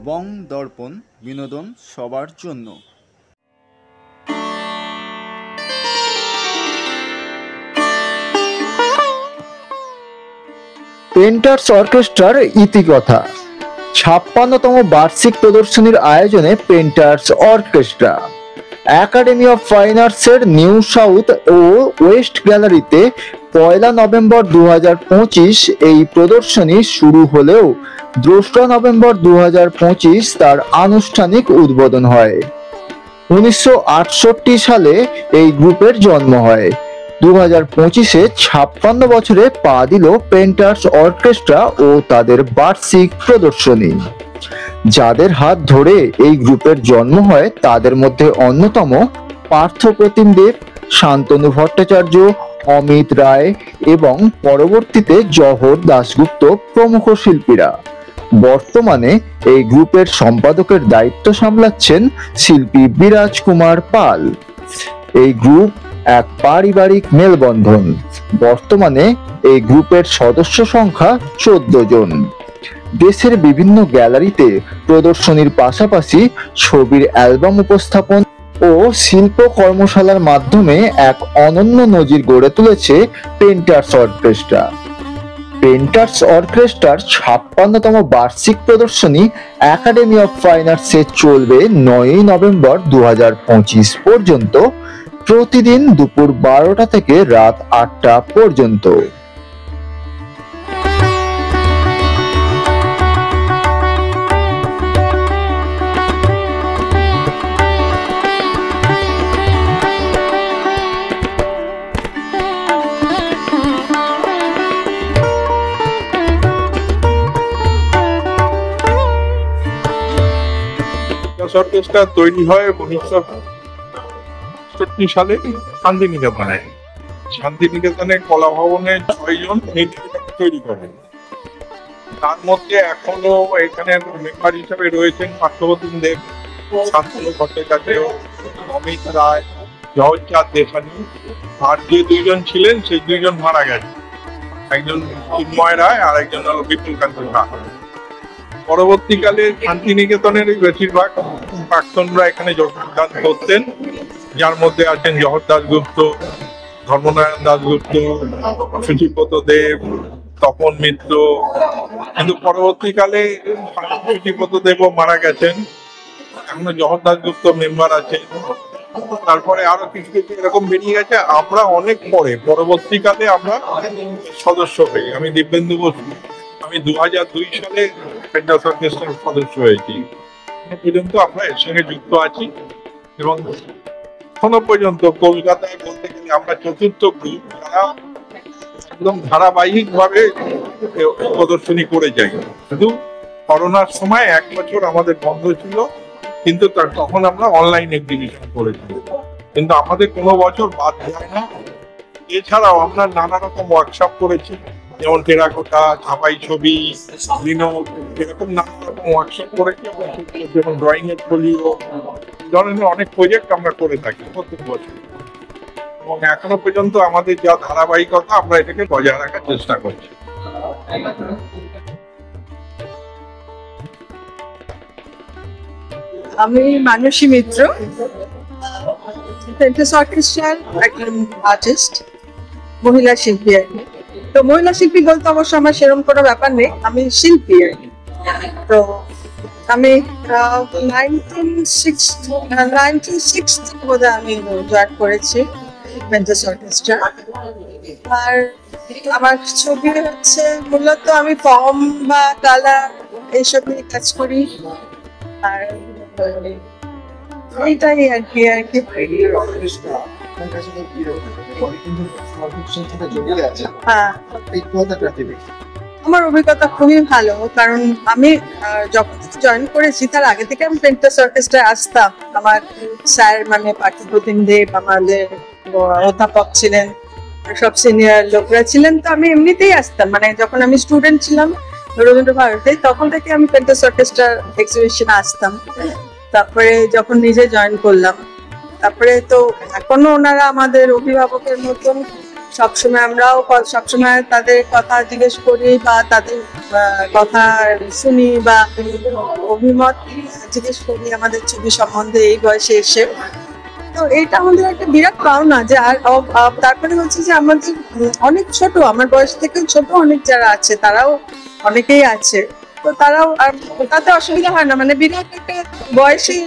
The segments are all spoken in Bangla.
বং দর্পণ, বিনোদন সবার জন্য। পেন্টার্স অর্কেস্ট্রার ইতিকথা। ৫৬তম বার্ষিক প্রদর্শনীর আয়োজনে painters orchestra academy of fine আর্টসের নিউ সাউথ ও ওয়েস্ট গ্যালারিতে ১ নভেম্বর ২০২৫ এই প্রদর্শনী শুরু হলেও ২ নভেম্বর ২০২৫ তার আনুষ্ঠানিক উদ্বোধন হয়। ১৯৬৮ সালে এই গ্রুপের জন্ম হয়। ২০২৫-এ ৫৬ বছরে পা দিল পেন্টার্স অর্কেস্ট্রা ও তাদের বার্ষিক প্রদর্শনী। যাদের হাত ধরে এই গ্রুপের জন্ম হয় তাদের মধ্যে অন্যতম পার্থ প্রতিম দেব, শান্তনু ভট্টাচার্য, অমিত রায় এবং পরবর্তীতে জহর দাশগুপ্ত প্রমুখ শিল্পীরা। বর্তমানে এই গ্রুপের সম্পাদকের দায়িত্ব সামলাচ্ছেন শিল্পী বিরাজ কুমার পাল। এই গ্রুপ এক পারিবারিক মেলবন্ধন। বর্তমানে এই গ্রুপের সদস্য সংখ্যা ১৪ জন। দেশের বিভিন্ন গ্যালারিতে প্রদর্শনীর পাশাপাশি ছবির অ্যালবাম উপস্থাপন ও শিল্প কর্মশালার মাধ্যমে এক অনন্য নজির গড়ে তুলেছে পেন্টার্স অর্কেস্ট্রা। পেন্টার্স অর্কেস্ট্রার ৫৬তম বার্ষিক প্রদর্শনী একাডেমি অফ ফাইন আর্টসে চলবে ৯ নভেম্বর ২০২৫ পর্যন্ত, প্রতিদিন দুপুর ১২টা থেকে রাত ৮টা পর্যন্ত। অর্কেস্ট্রা তৈরি হয় ১৯৬৬ সালে শান্তিনিকেতনে। শান্তিনিকেতনে কলা ভবনে ৬ জন তৈরি করেন। তার মধ্যে এখনো এখানে মেম্বার হিসাবে রয়েছেন পার্থ প্রতিম দেব, শান্তনু ভট্টাচার্য, অমিত রায়, জহরচাঁদ দেশানী। আর যে ২ জন ছিলেন সেই ২ জন মারা গেছে, একজন চিন্ময় রায় আর একজন হল বিপুলকান্ত রায়। পরবর্তীকালে শান্তিনিকেতনের বেশিরভাগ প্রাক্তনরা এখানে যোগদান করতেন, যার মধ্যে আছেন জহর দাশগুপ্ত, ধর্মনারায়ণ দাশগুপ্ত, সুচিব্রত দেব, তপন মিত্র। কিন্তু পরবর্তীকালে সুচিব্রত দেবও মারা গেছেন, এখনো জহর দাশগুপ্ত মেম্বার আছেন। তারপরে আরো কিছু কিছু এরকম বেরিয়ে গেছে। আমরা অনেক পরবর্তীকালে আমরা সদস্য হই। আমি দিব্যেন্দু বসু, আমি ২০০২ সালে পেন্টার্স অর্কেস্ট্রার সদস্য হয়েছি। পর্যন্ত আমরা এর সঙ্গে যুক্ত আছি এবং এখনো পর্যন্ত কলকাতায় বলতে গেলে আমরা চতুর্থ গ্রুপ যারা একদম ধারাবাহিক ভাবে প্রদর্শনী করে যাই। শুধু করোনার সময় ১ বছর আমাদের বন্ধ ছিল, কিন্তু তখন আমরা অনলাইন এক্সিবিশন করেছি, কিন্তু আমাদের কোনো বছর বাদ যায় না। এছাড়াও আমরা নানা রকম ওয়ার্কশপ করেছি, যেমন টেরাকোটা, ছাপাই ছবি, এরকম নানা রকম ওয়ার্কশপ করেছি। যেমন ড্রয়িং এর ফলিও, ধরনের অনেক প্রজেক্ট আমরা করে থাকি প্রত্যেক বছর, এবং এখনো পর্যন্ত আমাদের যা ধারাবাহিকতা আমরা এটাকে বজায় রাখার চেষ্টা করছি। আমি মানসী মিত্র, পেন্টার্স অর্কেস্ট্রার একজন আর্টিস্ট, মহিলা শিল্পী আর কি। তো মহিলা শিল্পী বলতে অবশ্য আমার সেরকম কোনো ব্যাপার নেই, আমি শিল্পী আর কি। তো আমি 1960 বোধহয় আমি জয়েন করেছি পেন্টার্স অর্কেস্ট্রা। আর আমার ছবি হচ্ছে মূলত আমি ফর্ম বা কালার এইসব নিয়ে কাজ করি, আর এইটাই আর কি। হ্যাঁ, আমার অভিজ্ঞতা খুবই ভালো, কারণ আমি যখন জয়েন করেছি তার আগে থেকে আমি পেন্টার্স অর্কেস্ট্রায় আসতাম। আমার স্যার মানে পার্থ প্রতিম দেব আমাদের অধ্যাপক ছিলেন, সব সিনিয়র লোকরা ছিলেন, তো আমি এমনিতেই আসতাম। মানে যখন আমি স্টুডেন্ট ছিলাম রবীন্দ্র ভারতে, তখন থেকে আমি পেন্টার্স অর্কেস্ট্রার এক্সিবিশনে আসতাম। তারপরে যখন নিজে জয়েন করলাম, তারপরে তো এখনো ওনারা আমাদের অভিভাবকের মতন সবসময় আমরাও সবসময় তাদের কথা জিজ্ঞেস করি বা তাদের কথা শুনি বা অভিমত জিজ্ঞেস করি আমাদের ছবি সম্বন্ধে এই বয়সে এসে। তো এটা আমাদের একটা বিরাট পাওনা যে আর তারপরে হচ্ছে যে আমাদের অনেক ছোট, আমার বয়স থেকেও ছোট অনেক যারা আছে, তারাও অনেকেই আছে, তো তারাও আর তাতে অসুবিধা হয় না, মানে বিরাট একটা বয়সের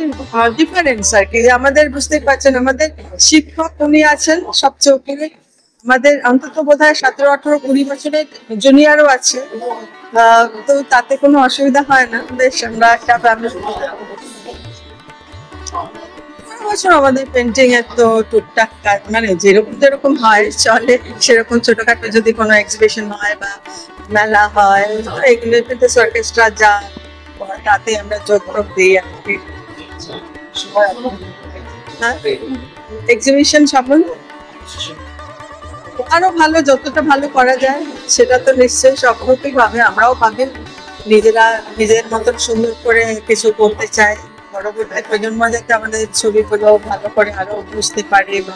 ডিফারেন্স আর কি। আমাদের বুঝতেই পারছেন আমাদের শিক্ষক উনি আছেন সবচেয়ে উপরে, আমাদের অন্তত বোধহয় 17, 18, 20 বছরের জুনিয়রও আছে, তো তাতে কোনো অসুবিধা হয় না। বেশ আমরা একটা ফ্যামিলি। বছর আমাদের পেন্টিং এর তো টুকটাক কাজ, মানে যেরকম হয় চলে, সেরকম ছোটখাটো যদি কোনো এক্সিবিশন হয় বা মেলা হয়, এগুলো প্রিন্টার্স অর্কেস্ট্রা যা তাতে আমরা যোগদান দিই আর কি। এক্সিবিশন সম্বন্ধে আরো ভালো, যতটা ভালো করা যায় সেটা তো নিশ্চয়ই সবরূপই ভাবে, আমরাও ভাবে নিজেরা নিজের মতন সুন্দর করে কিছু করতে চাই, পরবর্তী প্রজন্ম যাতে আমাদের ছবিগুলো ভালো করে আরো বুঝতে পারে বা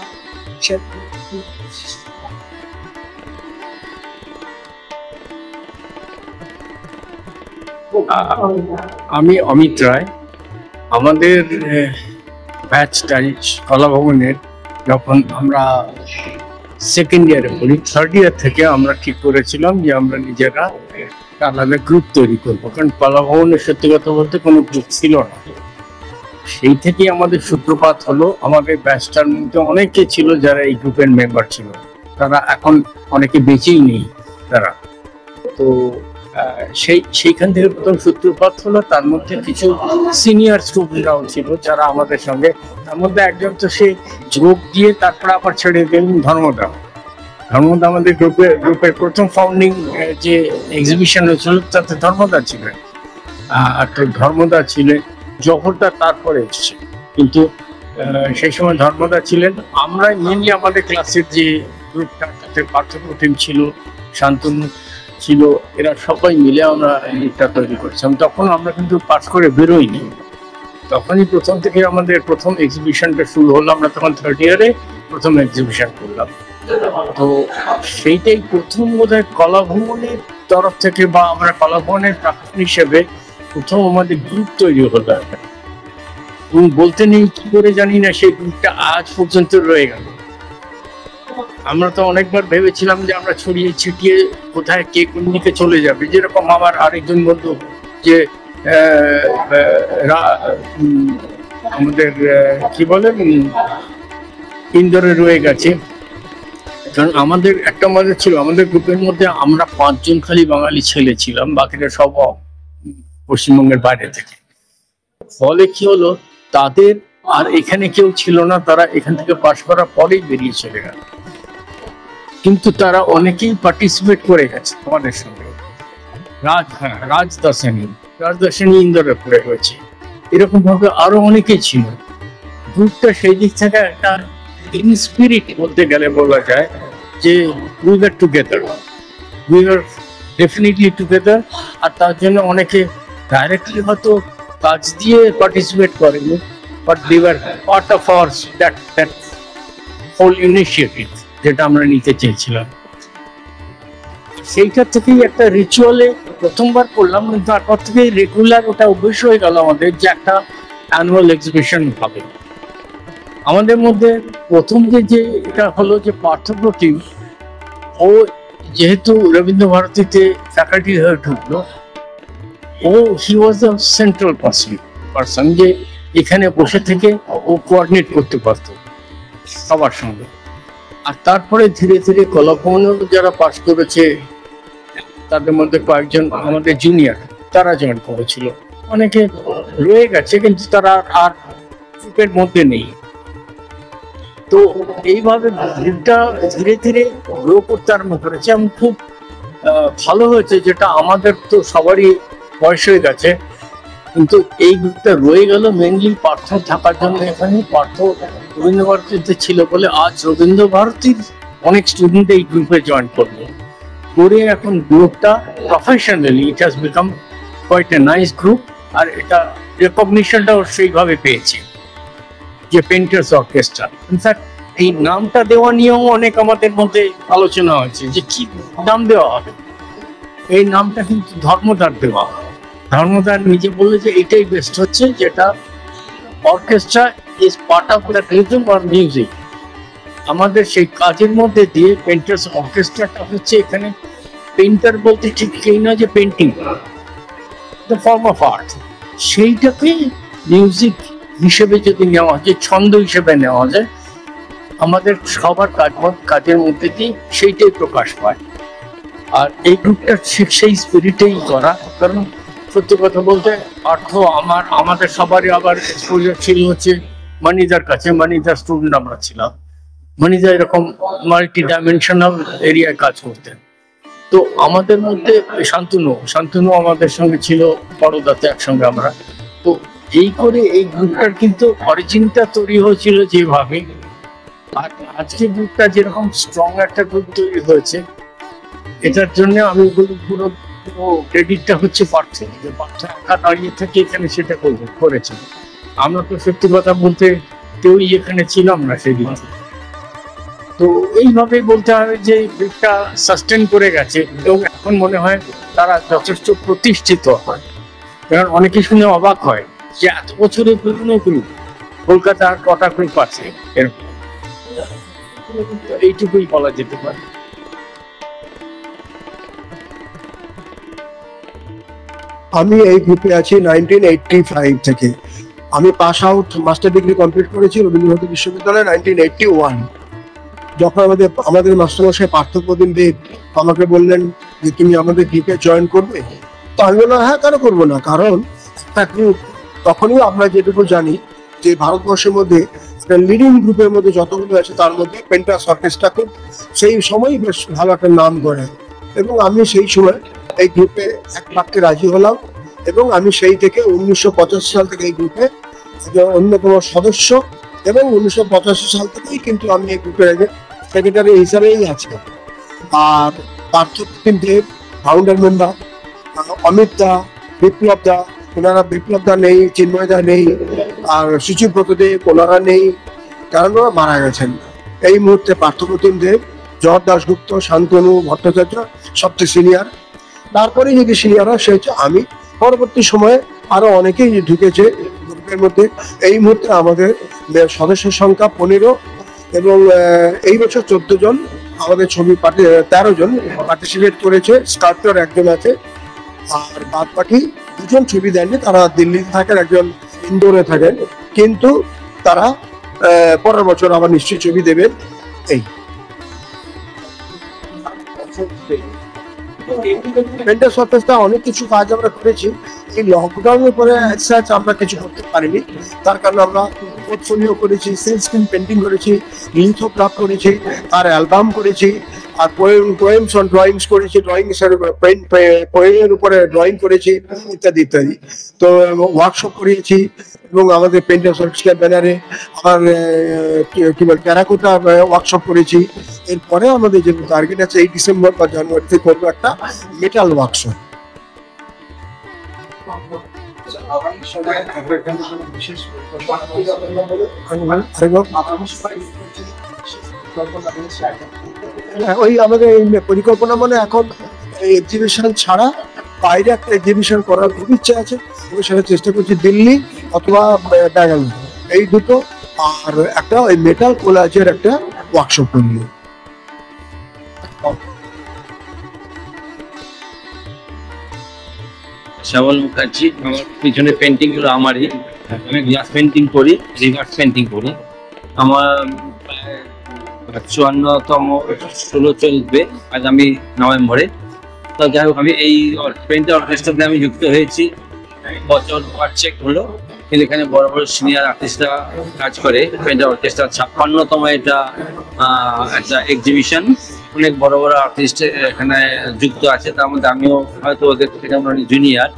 আমি অমিত রায়। আমাদের ব্যাচটা কলা ভবনের যখন আমরা সেকেন্ড ইয়ারে পড়ি, থার্ড ইয়ার থেকে আমরা ঠিক করেছিলাম যে আমরা নিজেরা আলাদা গ্রুপ তৈরি করবো, কারণ কলা ভবনের সত্যি কথা বলতে কোনো গ্রুপ ছিল না। সেই থেকেই আমাদের সূত্রপাত হলো। আমাদের ব্যাচটার মধ্যে অনেকে ছিল যারা এই গ্রুপের মেম্বার ছিল, তারা এখন অনেকে বেঁচেই নেই তারা। তো সেইখান থেকে প্রথম সূত্রপাত হলো। তার মধ্যে কিছু সিনিয়র স্টুডেন্টরাও ছিল যারা আমাদের সঙ্গে, তার মধ্যে একজন তো সে যোগ দিয়ে তারপর আবার ছেড়ে দিলেন, ধর্মদা আমাদের গ্রুপের প্রথম ফাউন্ডিং যে এক্সিবিশন হয়েছিল তাতে ধর্মদা ছিলেন। তো ধর্মদা ছিলেন, জহরদা তারপরে এসছে, কিন্তু সেই সময় ধর্মদা ছিলেন। আমরা মেনলি আমাদের ক্লাসের যে গ্রুপটা, তাতে পার্থপ্রতিম ছিল, শান্তনু ছিল, এরা সবাই মিলে আমরা গ্রুপটা তৈরি করেছিলাম। তখন আমরা কিন্তু পাস করে বেরোইনি, তখনই প্রথম থেকে আমাদের প্রথম এক্সিবিশনটা শুরু হলো। আমরা তখন থার্ড ইয়ারে প্রথম এক্সিবিশন করলাম। তো সেইটাই প্রথম বোধহয় কলা ভবনের তরফ থেকে, বা আমরা কলা ভবনের প্রাক্তন হিসেবে প্রথম আমাদের গ্রুপ তৈরি হলো। বলতে নেই কি করে জানি না, সেই গ্রুপটা আজ পর্যন্ত রয়ে গেল। আমরা তো অনেকবার ভেবেছিলাম যে আমরা ছড়িয়ে ছিটিয়ে কোথায় কে কোন দিকে চলে যাবে, যেরকম আমার আরেকজন বন্ধু যে আমাদের কি বলে ইন্দোরে রয়ে গেছে। কারণ আমাদের একটা মজা ছিল, আমাদের গ্রুপের মধ্যে আমরা 5 জন খালি বাঙালি ছেলে ছিলাম, বাকিরা সব পশ্চিমবঙ্গের বাইরে থেকে। ফলে কি হলো, তাদের আর এখানে কেউ ছিল না, তারা এখান থেকে পাশ করার পরেই বেরিয়ে চলে গেল। কিন্তু তারা অনেকেই পার্টিসিপেট করে গেছে আমাদের সঙ্গে। রাজদাসানী ইন্দোরে পড়ে হয়েছে, এরকম ভাবে আরো অনেকেই ছিল। গ্রুপটা সেই দিক থেকে একটা ইন স্পিরিট বলতে গেলে বলা যায় যে we were together, we were definitely together. আর তার জন্য অনেকে ডাইরেক্টলি হয়তো কাজ দিয়ে পার্টিসিপেট করেনি, but they were part of our that whole initiative যেটা আমরা নিতে চেয়েছিলাম। সেইটা থেকেই একটা রিচুয়ালে প্রথমবার করলাম, কিন্তু তারপর থেকে রেগুলার ওটা অভ্যেস হয়ে গেল আমাদের যে একটা অ্যানুয়াল এক্সিবিশন হবে। আমাদের মধ্যে প্রথম যে এটা হলো যে পার্থপ্রতিম, ও যেহেতু রবীন্দ্র ভারতীতে ফ্যাকাল্টি হয়ে ঢুকলো, হি ওয়াজ দ্য সেন্ট্রাল পার্সন, যে এখানে বসে থেকে ও কোঅর্ডিনেট করতে পারতো সবার সঙ্গে। আর তারপরে ধীরে ধীরে কলা ভবনেও যারা পাস করেছে তাদের মধ্যে কয়েকজন আমাদের জুনিয়র, তারা জয়েন করেছিল। অনেকে রয়ে গেছে কিন্তু তারা আর গ্রুপের মধ্যে নেই। তো এইভাবে গ্রুপটা ধীরে ধীরে গ্রো করতে আরম্ভ করেছে এবং খুব ভালো হয়েছে, যেটা আমাদের তো সবারই বয়স হয়ে গেছে, কিন্তু এই গ্রুপটা রয়ে গেল মেনলি পার্থ থাকার জন্য। এখানে পার্থ রবীন্দ্র ভারতীতে ছিল বলে আজ রবীন্দ্র ভারতীর অনেক স্টুডেন্ট এই গ্রুপে জয়েন করলো, করে এখন গ্রুপটা professionally it has become quite a nice group. আর এটা রেকগনিশনটাও সেইভাবে পেয়েছে যে পেন্টার্স অর্কেস্ট্রা। ইনফ্যাক্ট এই নামটা দেওয়া নিয়েও অনেক আমাদের মধ্যে আলোচনা হয়েছে যে কি নাম দেওয়া হবে। এই নামটা কিন্তু ধর্মদার দেওয়া। ধর্মদার নিজে বললে যে এটাই বেস্ট হচ্ছে, যেটা orchestra is part of the rhythm or music. আমাদের সেই কাজের মধ্যে দিয়ে পেন্টার্স অর্কেস্ট্রাটা হচ্ছে, এখানে পেন্টার বলতে ঠিক এই না যে painting, the form of art, সেইটাকে মিউজিক হিসেবে যদি নেওয়া হয়, যে ছন্দ হিসেবে নেওয়া যায়, আমাদের সবার কাজের মধ্যে দিয়ে সেইটাই প্রকাশ পায়। আর এই গ্রুপটা সেই স্পিরিটেই করা, কারণ সত্যি কথা বলতে অর্থ আমাদের সবারই আবার এক্সপোজার ছিল হচ্ছে মানিদার কাছে। মানিদার স্টুডেন্ট আমরা ছিলাম। মানিদা এরকম মাল্টি ডাইমেনশনাল এরিয়ায় কাজ করতেন। তো আমাদের মধ্যে শান্তনু আমাদের সঙ্গে ছিল বড়দাতে একসঙ্গে আমরা। তো এই করে এই গ্রুপটার কিন্তু অরিজিনটা তৈরি হয়েছিল যেভাবে, আর আজকে গ্রুপটা যেরকম স্ট্রং একটা গ্রুপ তৈরি হয়েছে, এটার জন্য আমি পুরো ক্রেডিটটা হচ্ছে পার্থ একা দাঁড়িয়ে থেকে এখানে সেটা করেছে। আমরা তো সত্যি কথা বলতে কেউই এখানে ছিলাম না সেদিন। তো এইভাবে বলতে হবে যে গ্রুপটা সাস্টেন করে গেছে এবং এখন মনে হয় তারা যথেষ্ট প্রতিষ্ঠিত হয়। কারণ অনেকে শুনে অবাক হয় যে এত বছরের পুরনো গ্রুপ, কলকাতার কটা গ্রুপ আছে এরকম। এইটুকুই বলা যেতে পারে। আমি এই গ্রুপে আছি 1985 থেকে। আমি pass out master degree complete করেছি রবীন্দ্রভারতী বিশ্ববিদ্যালয়ে 1981। যখন আমাদের মাস্টারমশাই পার্থপ্রতিম দেব আমাকে বললেন যে তুমি আমাদের গ্রুপে জয়েন করবে, তো আমি বললাম হ্যাঁ, কেন করবো না। কারণ একটা গ্রুপ তখনই আমরা যেটুকু জানি যে ভারতবর্ষের মধ্যে লিডিং গ্রুপের মধ্যে যতগুলো আছে তার মধ্যে পেন্টার্স অর্কেস্ট্রা খুব সেই সময়ই বেশ ভালো একটা নাম করে, এবং আমি সেই সময় এই গ্রুপে এক বাক্যে রাজি হলাম। এবং আমি সেই থেকে 1985 সাল থেকে এই গ্রুপে অন্যতম সদস্য, এবং 1985 সাল থেকেই কিন্তু আমি এই গ্রুপের সেক্রেটারি হিসাবেই আছি। আর পার্থপ্রতিম দেব ফাউন্ডার মেম্বার, অমিত দা, বিপ্লব দা, ওনারা বিপ্লব দা নেই, চিন্ময় দা নেই, আর সুচিব্রত দেব ওনারা নেই, কারণ ওরা মারা গেছেন। এই মুহূর্তে পার্থপ্রতিম দেব, জয় দাশগুপ্ত, শান্তনু ভট্টাচার্য সবচেয়ে সিনিয়র। তারপরে যদি সিনিয়র হয় সে হচ্ছে আমি। পরবর্তী সময়ে আরো অনেকেই ঢুকেছে গ্রুপের মধ্যে। এই মুহূর্তে আমাদের সদস্য সংখ্যা 15, এবং এই বছর 14 জন আমাদের ছবি 13 জন পার্টিসিপেট করেছে। স্কাল্পটর একজন আছে, আর বাদ বাকি 2 জন ছবি দেননি, তারা দিল্লিতে থাকেন, একজন ইন্দোরে থাকেন, কিন্তু তারা পরের বছর আবার নিশ্চয়ই ছবি দেবেন। এই পেন্টার্স অর্কেস্ট্রা অনেক কিছু কাজ আমরা করেছি। এই লকডাউনের পরে আমরা কিছু করতে পারিনি, তার কারণে আমরা পোর্টফোলিও করেছি, সিল স্ক্রিন পেন্টিং করেছি, লিথোগ্রাফ করেছি, আর অ্যালবাম করেছি, আর পোয়েমস অন ড্রয়িংস করেছি, পোয়েমের উপরে ড্রয়িং করেছি, ইত্যাদি ইত্যাদি। তো ওয়ার্কশপ করিয়েছি, এবং আমাদের পেন্টার্স অর্কেস্ট্রা ব্যানারে আমার কি বল টেরাকোটা ওয়ার্কশপ করেছি। এরপরে আমাদের যে টার্গেট আছে এই ডিসেম্বর বা জানুয়ারিতে করবো একটা মেটাল ওয়ার্কশপ। ওই আমাদের পরিকল্পনা মানে এখন এক্সিবিশন ছাড়া বাইরে একটা এক্সিবিশন করার খুব ইচ্ছা আছে, এবং সেটা চেষ্টা করছি দিল্লি অথবা ব্যাঙ্গালোর, এই দুটো। আর একটা ওই মেটাল কোলাজের একটা ওয়ার্কশপ করলি। শ্যামল মুখার্জি, আমার পিছনে পেন্টিং গুলো আমারই। আমি গ্লাস পেন্টিং করি, রিভার্স পেন্টিং করি। আমার 54তম 16 চলবে আগামী নভেম্বরে। তো যাই হোক, আমি এই পেন্টার অর্কেস্ট্রাতে আমি যুক্ত হয়েছি বছর 5 হলো। কিন্তু এখানে বড় বড় সিনিয়র আর্টিস্টরা কাজ করে। পেন্টার অর্কেস্ট্রা 56তম এটা একটা এক্সিবিশন। অনেক বড় বড় আর্টিস্ট এখানে যুক্ত আছে, তার মধ্যে আমিও হয়তো ওদের থেকে অনেক জুনিয়র,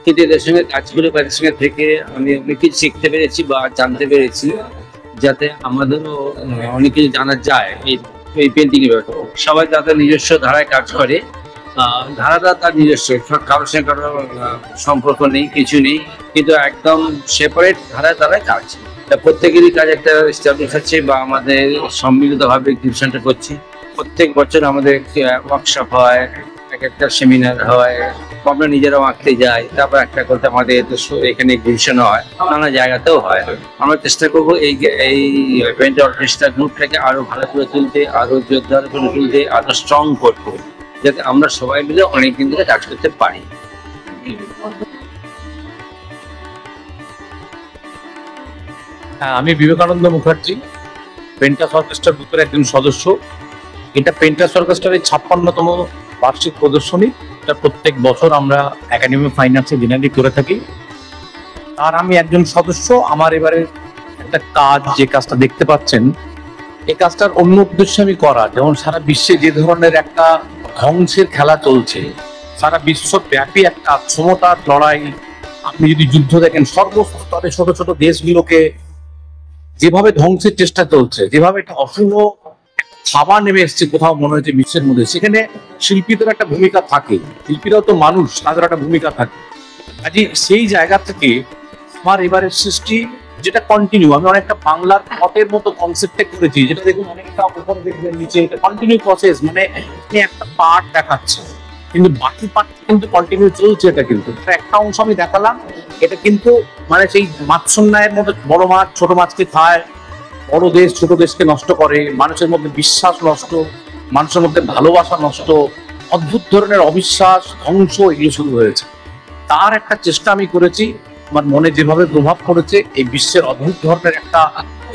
কিন্তু এদের সঙ্গে কাজ করে এদের সঙ্গে থেকে আমি অনেক কিছু শিখতে পেরেছি বা জানতে পেরেছি, যাতে আমাদেরও অনেক কিছু জানা যায় এই পেন্টিং এর ব্যাপারে। সবাই তাদের নিজস্ব ধারায় কাজ করে, ধারাটা তার নিজস্ব, কারোর সঙ্গে কারোর সম্পর্ক নেই, কিছু নেই, কিন্তু একদম সেপারেট ধারায় কাজ। তা প্রত্যেকেরই কাজ একটা এস্টাবলিশ আছে বা আমাদের সম্মিলিতভাবে এক্সিবিশনটা করছি। প্রত্যেক বছর আমাদের ওয়ার্কশপ হয়, এক একটা সেমিনার হয়, আমরা নিজেরাও আঁকতে যাই, তারপর একটা করতে আমাদের এখানে এক্সিবিশন হয়, নানা জায়গাতেও হয়। আমরা চেষ্টা করবো এই পেন্টার অর্কেস্ট্রা গ্রুপটাকে আরো ভালো করে তুলতে, আরো জোরদার করে তুলতে, আরো স্ট্রং করতে, যাতে আমরা সবাই মিলে অনেকদিন ধরে কাজ করতে পারি। হ্যাঁ, আমি বিবেকানন্দ মুখার্জি, পেন্টাস অর্কেস্ট্রা গ্রুপের একজন সদস্য। এটা পেন্টাস অর্কেস্ট্রার 56তম বার্ষিক প্রদর্শনী। এটা প্রত্যেক বছর আমরা একাডেমি ফাইন আর্টসে জেনারেলি করে থাকি। আর আমি একজন সদস্য। আমার এবারে একটা কাজ, যে কাজটা দেখতে পাচ্ছেন, এই কাজটার অন্য উদ্দেশ্যে আমি করা, যেমন সারা বিশ্বে যে ধরনের একটা ধ্বংসের খেলা চলছে, সারা বিশ্বব্যাপী একটা ক্ষমতার লড়াই, আপনি যদি যুদ্ধ দেখেন সর্বস্তরে ছোট ছোট দেশগুলোকে যেভাবে ধ্বংসের চেষ্টা চলছে, যেভাবে একটা অশুভ খাবার নেমে এসছে কোথাও মনে হচ্ছে বিশ্বের মধ্যে, সেখানে শিল্পীদের একটা ভূমিকা থাকে। শিল্পীরাও তো মানুষ, তাদের একটা ভূমিকা থাকে। কাজে সেই জায়গা থেকে আমার এবারের সৃষ্টি, যেটা কন্টিনিউ, আমি অনেকটা বাংলার পটের মতো কনসেপ্টে করেছি, যেটা দেখুন অনেকটা উপরে দেখবেন, নিচে কন্টিনিউ প্রসেস, মানে একটা পার্ট দেখাচ্ছে কিন্তু বাকি পার্ট কিন্তু কন্টিনিউ চলছে। এটা কিন্তু একটা অংশ আমি দেখালাম, এটা কিন্তু মানে সেই মাৎস্যন্যায়ের মধ্যে বড় মাছ ছোট মাছকে খায়, বড় দেশ ছোট দেশকে নষ্ট করে, মানুষের মধ্যে বিশ্বাস নষ্ট, মানুষের মধ্যে ভালোবাসা নষ্ট, অদ্ভুত ধরনের অবিশ্বাস, ধ্বংস, এগুলো শুরু হয়েছে। তার একটা চেষ্টা আমি করেছি। আমার মনে যেভাবে প্রভাব পড়েছে, এই বিশ্বের অদ্ভুত ধরনের একটা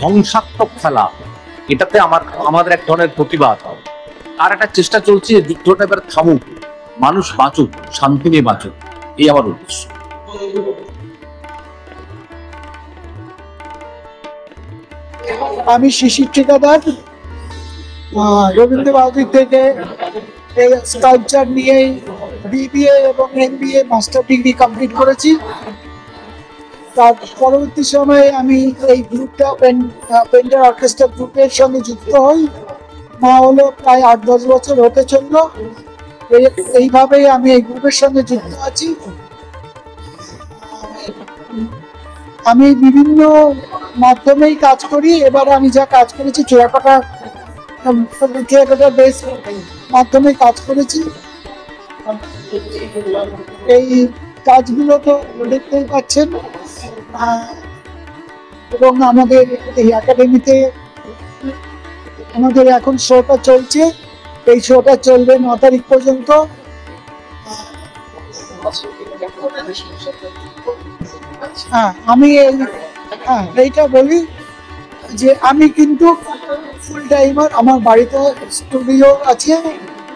ধ্বংসাত্মক খেলা, এটাতে আমাদের এক ধরনের প্রতিবাদ। আর একটা চেষ্টা চলছে, যুদ্ধটা এবার থামুক, মানুষ বাঁচুক, শান্তি নিয়ে বাঁচুক, এই আমার উদ্দেশ্য। আমি শিশির ঠিকাদার, রবীন্দ্র ভারতী থেকে এই স্কাল্পচার নিয়েই বিবিএ এবং এমবিএ মাস্টার ডিগ্রি কমপ্লিট করেছি। তার পরবর্তী সময়ে আমি এই গ্রুপটা পেন্টার অর্কেস্ট্রা গ্রুপের সঙ্গে যুক্ত হই। মা হলো প্রায় 8-10 বছর হতে চললো। এইভাবেই আমি এই গ্রুপের সঙ্গে যুক্ত আছি। আমি বিভিন্ন মাধ্যমেই কাজ করি। এবার আমি যা কাজ করেছি চুয়াপাটা বেস মাধ্যমে কাজ করেছি। এই কাজগুলো তো দেখতেই পাচ্ছেন। এবং আমাদের এই একাডেমিতে আমাদের এখন শোটা চলছে। এই শোটা চলবে 9 তারিখ পর্যন্ত। আমি এইটা বলি যে আমি কিন্তু ফুল টাইমার, আমার বাড়িতে স্টুডিও আছে,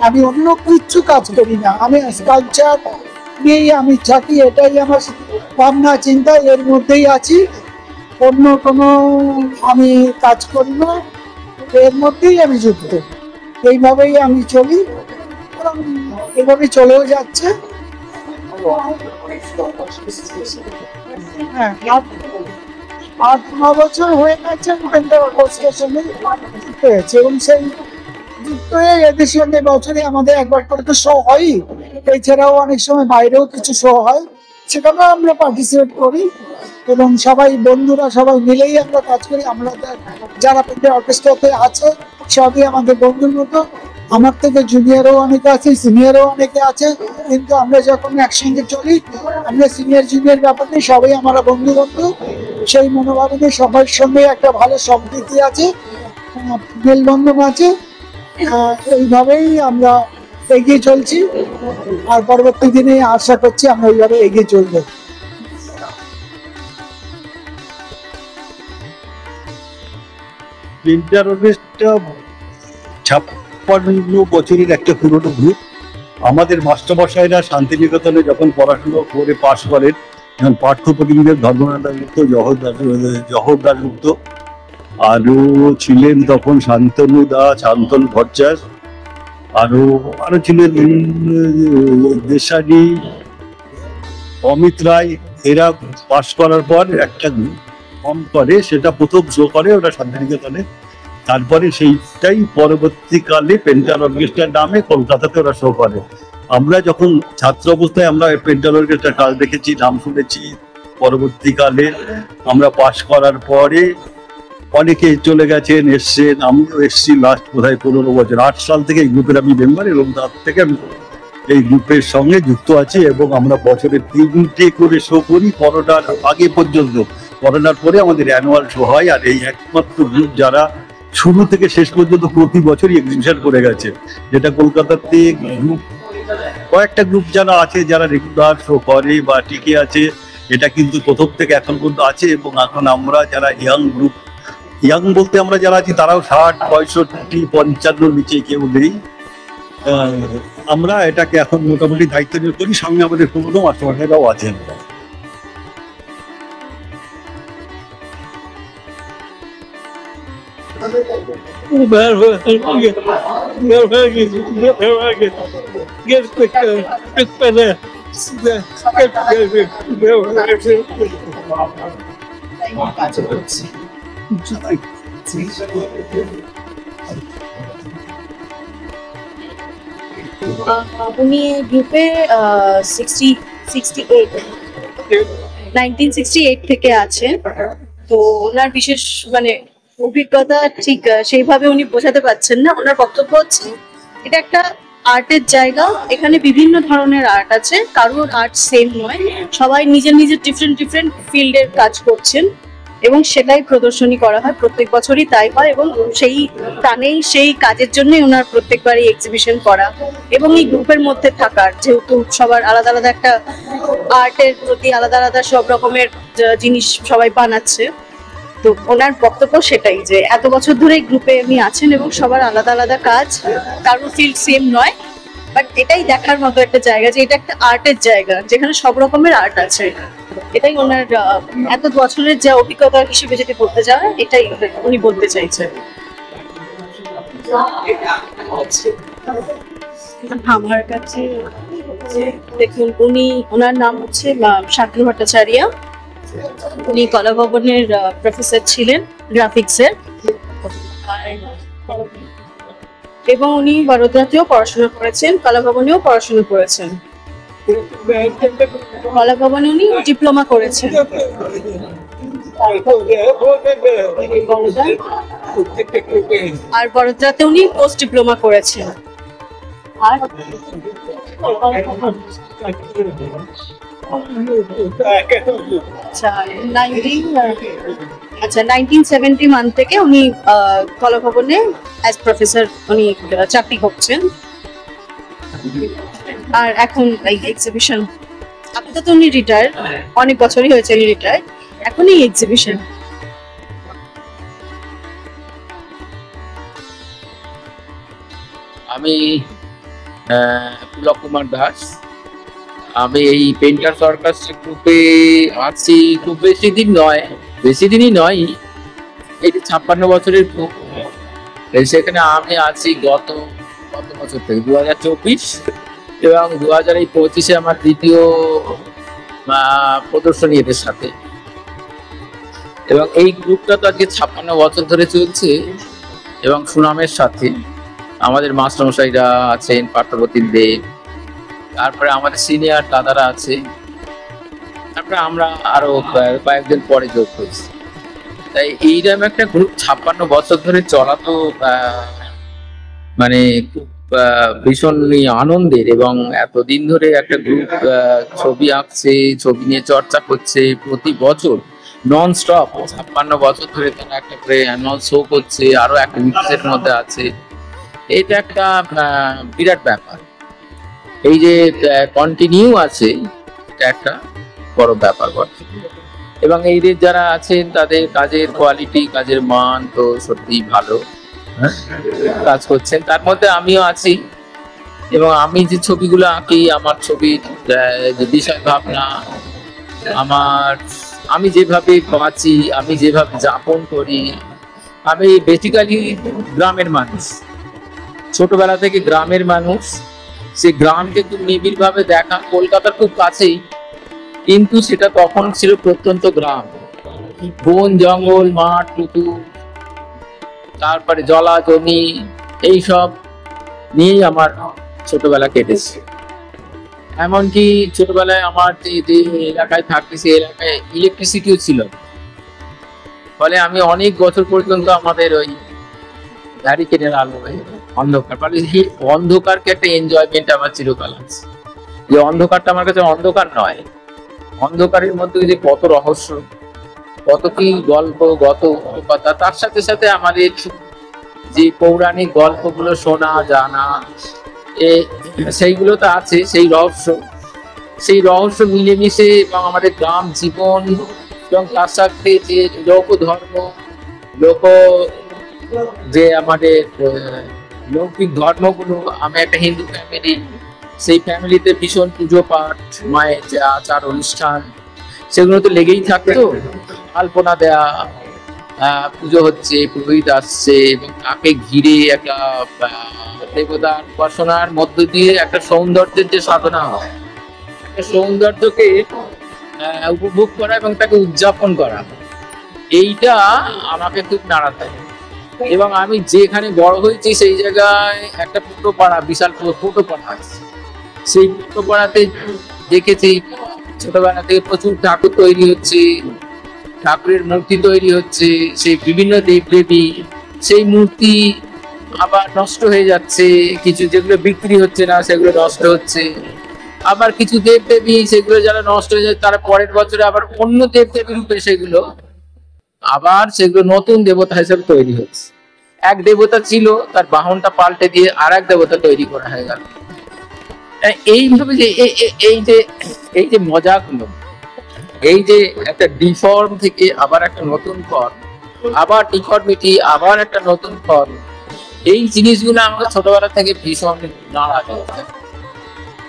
আমি অন্য কিচ্ছু কাজ করি না। আমি স্কাল্পচার নিয়েই আমি থাকি, এটাই আমার ভাবনা চিন্তা, এর মধ্যেই আছি। অন্য কোনো আমি কাজ করি না, এর মধ্যেই আমি যুক্ত। এইভাবেই আমি চলি, এভাবে চলেও যাচ্ছে। হ্যাঁ, 8-9 বছর হয়ে গেছে পেন্টার অর্কেস্ট্রার সঙ্গে যুক্ত হয়েছে। এবং সেই যুক্ত হয়ে এদের সঙ্গে বছরে আমাদের একবার করে তো শো হয়ই, এছাড়াও অনেক সময় বাইরেও কিছু শো হয়, সেখানেও আমরা পার্টিসিপেট করি। এবং সবাই বন্ধুরা সবাই মিলেই আমরা কাজ করি। আমরা যারা পেন্টার অর্কেস্ট্রাতে আছে সবই আমাদের বন্ধুর মতো। আমার থেকে জুনিয়রও অনেকে আছে, সিনিয়রও অনেকে আছে, কিন্তু আমরা যখন একসঙ্গে চলি, আমরা সিনিয়র জুনিয়র ব্যাপার নেই, সবাই আমরা বন্ধু। সেই মনোভাবে সবার সঙ্গে একটা ভালো সম্প্রীতি আছে, মেলবন্ধন আছে। এইভাবেই আমরা এগিয়ে চলছি, আর পরবর্তী দিনে আশা করছি আমরা এইভাবে এগিয়ে চলবো। পেন্টার অর্কেস্ট্রা 56 বছরের একটা পুরনো গ্রুপ। আমাদের মাস্টারমশাইরা শান্তিনিকেতনে যখন পড়াশুনো করে পাশ করেন, যেমন পার্থপ্রতিমদেব, ধর্মনাথ দাশগুপ্ত, জহর দাশগুপ্ত, আরও ছিলেন তখন শান্তনু দাস, শান্তন ভট্টাচার্য, আরো ছিলেন দেশানী, অমিত রায়। এরা পাশ করার পর একটা ফর্ম করে, সেটা প্রথম শো করে ওরা শান্তিনিকেতনে। তারপরে সেইটাই পরবর্তীকালে পেন্টার অর্কেস্ট্রার নামে কলকাতাতে ওরা শো করে। আমরা যখন ছাত্র অবস্থায় আমরা পেন্টার অর্কেস্ট্রার কাজ দেখেছি, নাম শুনেছি, পরবর্তীকালে আমরা পাশ করার পরে অনেকে চলে গেছেন, এসছেন, আমিও এসছি লাস্ট বোধহয় 15 বছর, 8 সাল থেকে এই গ্রুপের আমি মেম্বার, এবং তার থেকে আমি এই গ্রুপের সঙ্গে যুক্ত আছি। এবং আমরা বছরে 3টে করে শো করি, করোনার আগে পর্যন্ত। করোনার পরে আমাদের অ্যানুয়াল শো হয়, আর এই একমাত্র গ্রুপ যারা শুরু থেকে শেষ পর্যন্ত প্রতি বছরই এক্সিবিশন করে গেছে। যেটা কলকাতাতে গ্রুপ কয়েকটা গ্রুপ যারা আছে, যারা রেগুলার শো করে বা টিকে আছে, এটা কিন্তু প্রথম থেকে এখন পর্যন্ত আছে। এবং এখন আমরা যারা ইয়াং গ্রুপ, ইয়াং বলতে আমরা যারা আছি তারাও 60, 65, 55 নিচে কেউ নেই। আমরা এটাকে এখন মোটামুটি দায়িত্ব নিয়ে করি, সঙ্গে আমাদের পুরনো মাস্টারমশাইরাও আছেন। উনি গ্রুপে 1968 থেকে আছেন। তো ওনার বিশেষ মানে অভিজ্ঞতা ঠিক সেইভাবে উনি বোঝাতে পারছেন না। ওনার বক্তব্য হচ্ছে এটা একটা আর্টের জায়গা, এখানে বিভিন্ন ধরনের আর্ট আছে, কারোর আর্ট সেম নয়, সবাই নিজের নিজের ডিফারেন্ট ফিল্ডের কাজ করছেন এবং সেটাই প্রদর্শনী করা হয়, প্রত্যেক বছরই তাই হয়। এবং সেই টানেই সেই কাজের জন্যই ওনার প্রত্যেকবারই এক্সিবিশন করা এবং এই গ্রুপের মধ্যে থাকার, যেহেতু সবার আলাদা আলাদা একটা আর্টের প্রতি আলাদা আলাদা সব রকমের জিনিস সবাই বানাচ্ছে। তো ওনার বক্তব্য সেটাই যে এত বছর ধরে গ্রুপে উনি আছেন এবং সবার আলাদা আলাদা কাজ, কারোর ফিল্ড সেম নয়, বাট এটাই দেখার মতো একটা জায়গা যে এটা একটা আর্টের জায়গা যেখানে সব রকমের আর্ট আছে। এটাই ওনার এত বছরের যা অভিজ্ঞতা হিসেবে যেটা বলতে যায়, এটাই উনি বলতে চাইছেন। আমার কাছে দেখুন, ওনার নাম হচ্ছে শাকিল ভট্টাচার্য। উনি কলা ভবনের প্রফেসর ছিলেন গ্রাফিক্সের, এবং উনি বড়োদরাতেও পড়াশোনা করেছেন, কলা ভবনেও পড়াশোনা করেছেন। কলা ভবনে উনি ডিপ্লোমা করেছেন, আর বড়োদরাতে উনি পোস্ট ডিপ্লোমা করেছেন। আর আচ্ছা 1971 থেকে উনি কলা ভবনে অ্যাজ প্রফেসর উনি চাকরি করছেন। আর এখন এই এক্সিবিশন, আপাতত উনি রিটায়ার, অনেক বছরই হয়েছে উনি রিটায়ার, এখন এই এক্সিবিশন। আমি পুলক কুমার দাস। আমি এই পেন্টার সার্কাস গ্রুপে আছি খুব বেশি দিনই নয়, এটি 56 বছরের গ্রুপ। সেখানে আমি আছি গত বছর থেকে 2024, এবং 2025-এ আমার দ্বিতীয় প্রদর্শনী এদের সাথে। এবং এই গ্রুপটা তো আজকে 56 বছর ধরে চলছে এবং সুনামের সাথে। আমাদের মাস্টারমশাইরা আছেন, পার্থপ্রতিম দেব, তারপরে আমাদের সিনিয়র দাদারা আছে, তারপরে আমরা আরো কয়েকদিন পরে যোগ হয়েছি। তাই এইরকম একটা গ্রুপ 56 বছর ধরে চলা তো মানে খুব ভীষণ আনন্দের। এবং এতদিন ধরে একটা গ্রুপ ছবি আঁকছে, ছবি নিয়ে চর্চা করছে প্রতি বছর নন স্টপ। 56 বছর ধরে তারা একটা করে অ্যানুয়াল শো করছে, আরো অ্যাক্টিভিটিসের মধ্যে আছে। এটা একটা বিরাট ব্যাপার। এই যে কন্টিনিউ আছে, এটা একটা বড় ব্যাপার বটে। এবং এইদের যারা আছেন তাদের কাজের কোয়ালিটি, কাজের মান তো সত্যি ভালো কাজ করছেন। তার মধ্যে আমিও আছি, এবং আমি যে ছবিগুলো আঁকি, আমার ছবির যে বিষয় ভাবনা, আমি যেভাবে বাঁচি, আমি যেভাবে যাপন করি, আমি বেসিক্যালি গ্রামের মানুষ, ছোটবেলা থেকে গ্রামের মানুষ। সে গ্রামকে খুব নিবিড় ভাবে দেখা, কলকাতার খুব কাছেই, কিন্তু সেটা তখন ছিল প্রত্যন্ত গ্রাম, বন জঙ্গল, মাঠ পুকুর, তারপরে জলা জমি, এইসব নিয়েই আমার ছোটবেলা কেটেছে। এমনকি ছোটবেলায় আমার যে এলাকায় থাকতে সেই এলাকায় ইলেকট্রিসিটিও ছিল না। ফলে আমি অনেক বছর পর্যন্ত আমাদের ওই ব্যারিকেডের আলো অন্ধকার, মানে এই অন্ধকারকে একটা এনজয়মেন্ট আমার চিরকাল আছে। যে অন্ধকারটা আমার কাছে অন্ধকার নয়, অন্ধকারের মধ্যে যে কত রহস্য, কত কি গল্প, কত কথা, তার সাথে সাথে আমাদের যে পৌরাণিক গল্পগুলো শোনা জানা সেইগুলো তো আছে, সেই রহস্য মিলেমিশে এবং আমাদের গ্রাম জীবন এবং তার সাথে যে লোক ধর্ম, যে আমাদের লৌকিক ধর্মগুলো। আমি একটা হিন্দু ফ্যামিলি, সেই ফ্যামিলিতে ভীষণ পুজো পাঠ, মায়ের যে আচার অনুষ্ঠান সেগুলো তো লেগেই থাকতো। আলপনা দেয়া, পুজো হচ্ছে, পুরোহিত আসছে এবং তাকে ঘিরে একটা দেবতার উপাসনার মধ্য দিয়ে একটা সৌন্দর্যের যে সাধনা হয়, একটা সৌন্দর্যকে উপভোগ করা এবং তাকে উদযাপন করা, এইটা আমাকে খুব নাড়া দেয়। এবং আমি যেখানে বড় হয়েছি সেই জায়গায় একটা পুটো পাড়া, বিশাল পুটো পাড়া আছে। সেই পুটো পাড়াতে দেখেছি ছোটবেলা থেকে প্রচুর ঠাকুর তৈরি হচ্ছে, ঠাকুরের মূর্তি তৈরি হচ্ছে, সেই বিভিন্ন দেবদেবী, সেই মূর্তি আবার নষ্ট হয়ে যাচ্ছে, কিছু যেগুলো বিক্রি হচ্ছে না সেগুলো নষ্ট হচ্ছে, আবার কিছু দেবদেবী সেগুলো যারা নষ্ট হয়ে যাচ্ছে তারা পরের বছরে আবার অন্য দেবদেবী রূপে সেগুলো নতুন দেবতা হিসেবে তৈরি হচ্ছে। এক দেবতা ছিল, তার বাহনটা পাল্টে দিয়ে আর এক দেবতা তৈরি করা হয়ে গেল। এইভাবে যে এই যে মজাগুলো, এই যে একটা ডিফর্ম থেকে আবার একটা নতুন ফর্ম, আবার ডিফর্মিটি, আবার একটা নতুন ফর্ম, এই জিনিসগুলো আমাকে ছোটবেলা থেকে ভীষণ নাড়া দেয়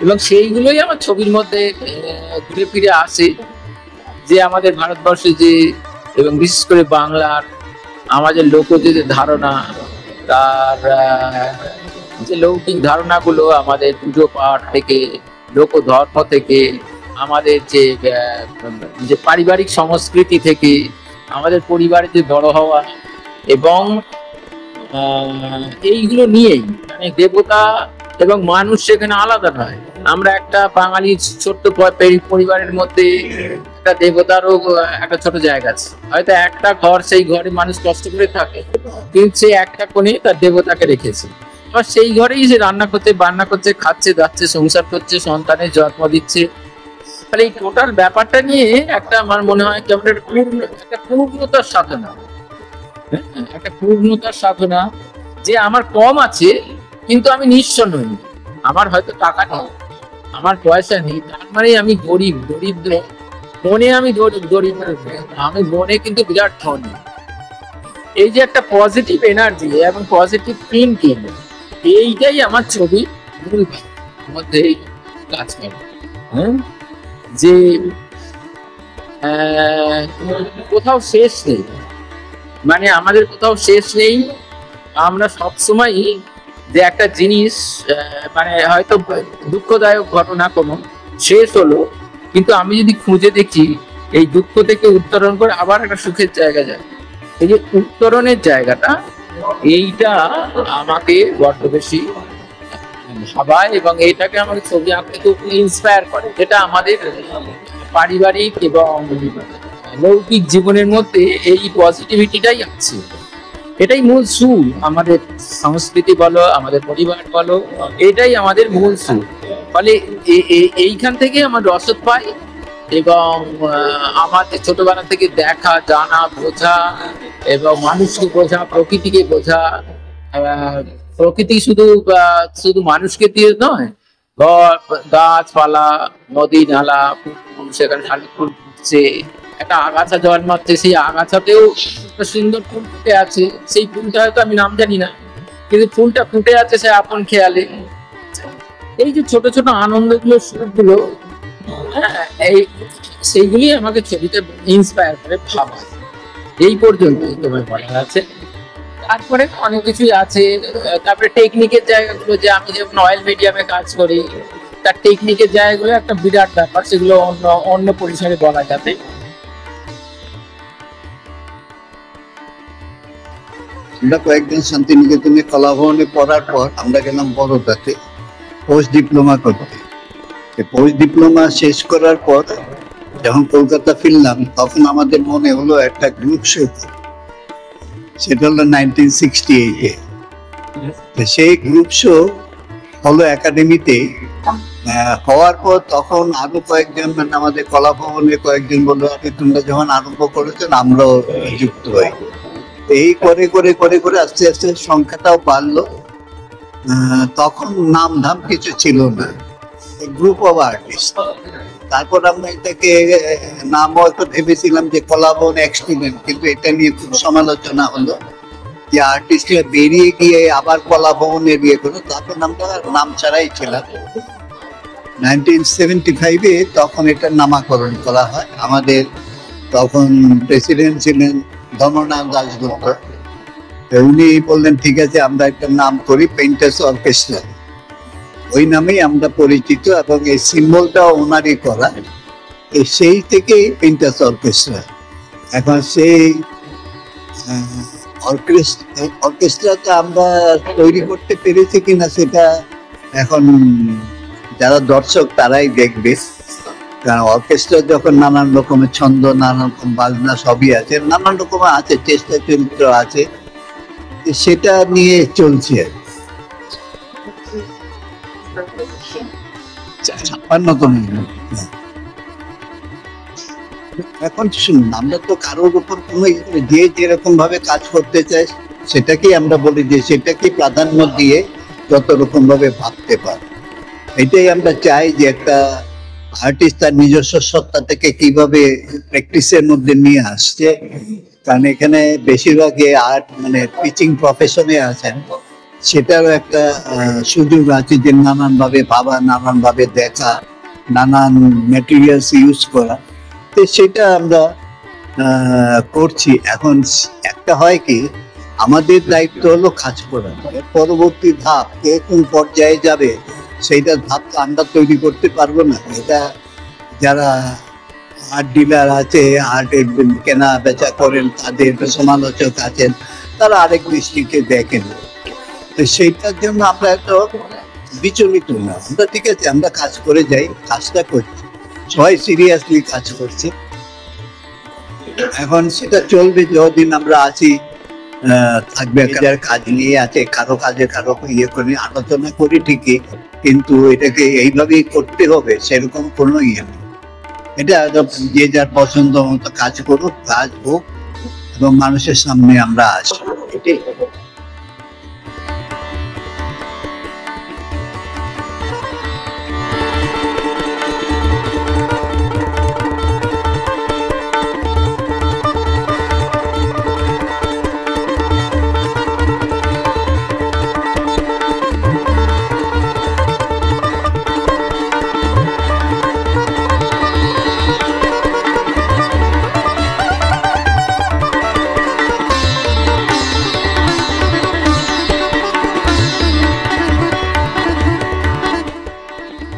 এবং সেইগুলোই আমার ছবির মধ্যে ঘুরে ফিরে আসে। যে আমাদের ভারতবর্ষে যে এবং বিশেষ করে বাংলার আমাদের লোকজ যে ধারণা, তার যে লৌকিক ধারণাগুলো আমাদের পুজো পাঠ থেকে, লোক ধর্ম থেকে, আমাদের যে পারিবারিক সংস্কৃতি থেকে, আমাদের পরিবারে যে বড় হওয়া এবং এইগুলো নিয়েই, মানে দেবতা এবং মানুষ সেখানে আলাদা নয়। আমরা একটা বাঙালি ছোট্ট পরিবারের মধ্যে একটা দেবতারও একটা ছোট জায়গা আছে, হয়তো একটা ঘর, সেই ঘরে মানুষ কষ্ট করে থাকে, কিন্তু সে একটা কোণে তার দেবতাকে রেখেছে। আবার সেই ঘরেই সে রান্না করছে, বান্না করছে, খাচ্ছে, যাচ্ছে, সংসার করছে, সন্তানের জন্ম দিচ্ছে। তাহলে এই টোটাল ব্যাপারটা নিয়ে একটা আমার মনে হয় কেমন একটা পূর্ণতার সাধনা, একটা পূর্ণতার সাধনা যে আমার কম আছে কিন্তু আমি নিঃস্ব নই। আমার হয়তো টাকা নেই, আমার পয়সা নেই, তার মানে আমি গরিব নয়, মনে আমি গরিব, আমি মনে কিন্তু বিরাট ধনী। এই যে একটা পজিটিভ এনার্জি এবং পজিটিভ থিঙ্কিং, এইটাই আমার ছবির মধ্যে কাজ করে। যে কোথাও শেষ নেই, মানে আমাদের কোথাও শেষ নেই। আমরা সবসময় যে একটা জিনিস, মানে হয়তো দুঃখদায়ক ঘটনা কোনো শেষ হলো, কিন্তু আমি যদি খুঁজে দেখি এই দুঃখ থেকে উত্তরণ করে আবার একটা সুখের জায়গা যায়, এই যে উত্তরণের জায়গাটা, এইটা আমাকে বড্ড বেশি ভাবায় এবং এইটাকে আমাকে ছবি আঁকতে খুব ইন্সপায়ার করে, যেটা আমাদের পারিবারিক এবং লৌকিক জীবনের মধ্যে এই পজিটিভিটিটাই আছে। এটাই মূল সুর, আমাদের সংস্কৃতি বলো, আমাদের পরিবার বলো, এটাই আমাদের মূল সুর। ফলে এইখান থেকে আমার রসদ পাই এবং আমাদের ছোটবেলা থেকে দেখা, জানা, বোঝা এবং মানুষকে বোঝা, প্রকৃতিকে বোঝা। প্রকৃতি শুধু মানুষকে দিয়ে নয়, গাছপালা, নদী নালা, সেখানে শালিক ফুল ফুটছে, একটা আগাছা জন্মাচ্ছে, সেই আগাছাতেও একটা সুন্দর ফুল ফুটে আছে, সেই ফুলটা হয়তো আমি নাম জানি না, কিন্তু ফুলটা ফুটে আছে সে আপন খেয়ালে। এই যে ছোট ছোট আনন্দগুলো, সুখগুলো, সেইগুলি আমাকে ছবিতে ইন্সপায়ার করে ভাবায়। এই পর্যন্তই তোমার বলার আছে। তারপরে অনেক কিছুই আছে। তারপরে টেকনিকের জায়গাগুলো, যে আমি যেমন অয়েল মিডিয়ামে কাজ করি, তার টেকনিকের জায়গাগুলো একটা বিরাট ব্যাপার, সেগুলো অন্য পরিসরে বলা যাবে। আমরা কয়েকদিন শান্তিনিকেতনে কলাভবনে পড়ার পর আমরা গেলাম বরোদাতে পোস্ট ডিপ্লোমা করতে। পোস্ট ডিপ্লোমা শেষ করার পর যখন কলকাতা ফিরলাম তখন আমাদের মনে হলো একটা গ্রুপ শো, সেটা হলো 1968-এ। সেই গ্রুপ শো হলো একাডেমিতে। হওয়ার পর তখন আরো কয়েকজন, মানে আমাদের কলা ভবনে কয়েকজন বললো, আরে তোমরা যখন আরম্ভ করেছেন আমরাও যুক্ত হই। এই করে করে করে করে আস্তে আস্তে সংখ্যাটাও বাড়লো। তখন নাম ধাম কিছু ছিল না, গ্রুপ অফ আর্টিস্ট। তারপর আমরা এটাকে নাম হয়তো ভেবেছিলাম যে কলা ভবন এক্সটুডেন্ট, কিন্তু এটা নিয়ে খুব সমালোচনা হলো যে আর্টিস্টরা বেরিয়ে গিয়ে আবার কলা ভবনে বিয়ে করলো। তারপর আমরা নাম ছাড়াই ছিলাম। 1975-এ তখন এটার নামাকরণ করা হয়। আমাদের তখন প্রেসিডেন্ট ছিলেন ধর্মনাথ দাশগুপ্ত। উনি বললেন ঠিক আছে আমরা একটা নাম করি পেইন্টার্স অর্কেস্ট্রা, ওই নামেই আমরা পরিচিত, এবং এই সিম্বলটাও ওনারই করা। সেই থেকেই পেইন্টার্স অর্কেস্ট্রা। এখন সেই অর্কেস্ট্রাটা আমরা তৈরি করতে পেরেছি কিনা সেটা এখন যারা দর্শক তারাই দেখবে। কারণ অর্কেস্ট্রা যখন নানান রকমের ছন্দ, নানান রকম বাজনা সবই আছে, নানান রকমের আছে, চেষ্টা চরিত্র আছে, সেটা নিয়ে চলছে। 56তম। এখন শুনুন, আমরা তো কারোর উপর কোনো যে যেরকম ভাবে কাজ করতে চাই সেটাকেই আমরা বলি যে সেটাকে প্রাধান্য দিয়ে যত রকম ভাবে ভাবতে পারে। এটাই আমরা চাই যে একটা আর্টিস্ট তার নিজস্ব সত্তা থেকে কিভাবে প্র্যাকটিসের মধ্যে নিয়ে আসছে। কারণ এখানে বেশিরভাগই আর্ট মানে টিচিং প্রফেশনে আছেন, সেটারও একটা সুযোগ আছে যে নানান ভাবে ভাবা, নানান ভাবে দেখা, নানান ম্যাটেরিয়ালস ইউজ করা। তো সেটা আমরা করছি। এখন একটা হয় কি, আমাদের দায়িত্ব হলো কাজ করা, পরবর্তী ধাপ কে কোন পর্যায়ে যাবে সেইটা ধাপ তো আমরা তৈরি করতে পারবো না। এটা যারা আর্ট ডিলার আছে, আর্টের কেনা বেচা করেন, তাদের সমালোচক আছেন, তারা আরেক দৃষ্টিতে দেখেন। তো সেইটার জন্য আমরা একটা বিচলিত না, আমরা ঠিক আছে আমরা কাজ করে যাই, কাজটা করছি, সবাই সিরিয়াসলি কাজ করছে। এখন সেটা চলবে যতদিন আমরা আছি, থাকবে। যার কাজ নিয়ে আছে, কারো কাজে কারো ইয়ে করে আলোচনা করি ঠিকই, কিন্তু এটাকে এইভাবেই করতে হবে সেরকম কোনো ইয়ে নেই। এটা যে যার পছন্দ মতো কাজ করুক, কাজ হোক এবং মানুষের সামনে আমরা আসি, এটাই।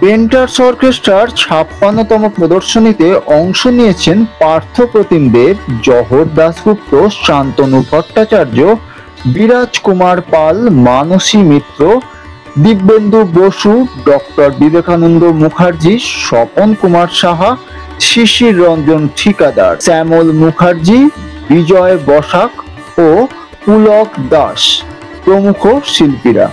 পেন্টার্স অর্কেস্ট্রার 56তম প্রদর্শনীতে অংশ নিয়েছেন পার্থপ্রতিম দেব, জহর দাশগুপ্ত, শান্তনু ভট্টাচার্য, বিরাজ কুমার পাল, মানসী মিত্র, দিব্যেন্দু বসু, ডক্টর বিবেকানন্দ মুখার্জি, স্বপন কুমার সাহা, শিশির রঞ্জন ঠিকাদার, শ্যামল মুখার্জি, বিজয় বসাক ও পুলক দাস প্রমুখ শিল্পীরা।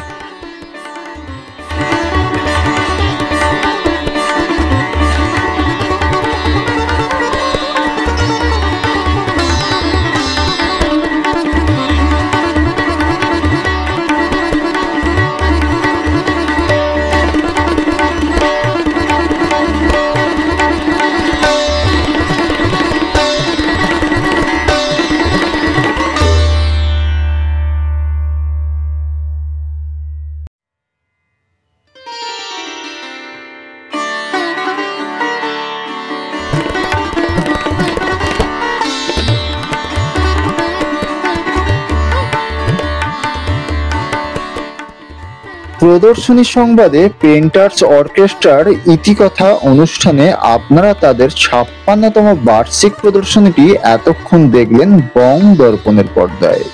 প্রদর্শনী সংবাদে পেন্টার্স অর্কেস্ট্রার ইতিকথা অনুষ্ঠানে আপনারা তাদের 56তম বার্ষিক প্রদর্শনীটি এতক্ষণ দেখলেন বং দর্পণের পর্দায়।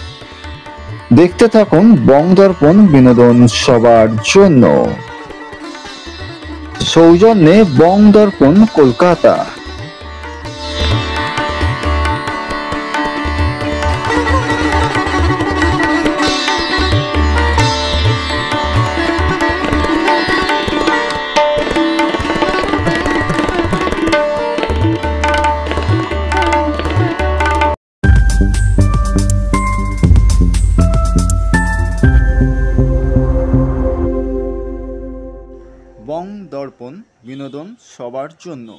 দেখতে থাকুন বং দর্পণ, বিনোদন সবার জন্য। সৌজন্যে বং দর্পণ কলকাতা। বং দর্পণ, বিনোদন সবার জন্য।